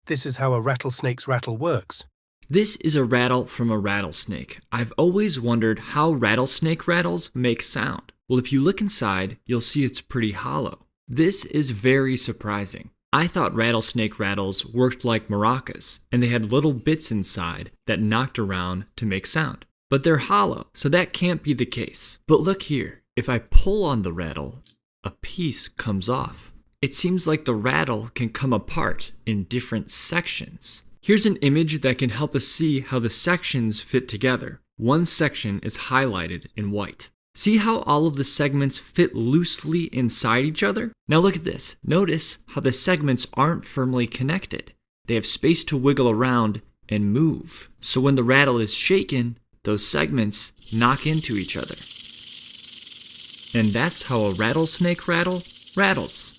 This is how a rattlesnake's rattle works. This is a rattle from a rattlesnake. I've always wondered how rattlesnake rattles make sound. Well, if you look inside, you'll see it's pretty hollow. This is very surprising. I thought rattlesnake rattles worked like maracas, and they had little bits inside that knocked around to make sound. But they're hollow, so that can't be the case. But look here, if I pull on the rattle, a piece comes off. It seems like the rattle can come apart in different sections. Here's an image that can help us see how the sections fit together. One section is highlighted in white. See how all of the segments fit loosely inside each other? Now look at this. Notice how the segments aren't firmly connected. They have space to wiggle around and move. So when the rattle is shaken, those segments knock into each other. And that's how a rattlesnake rattle rattles.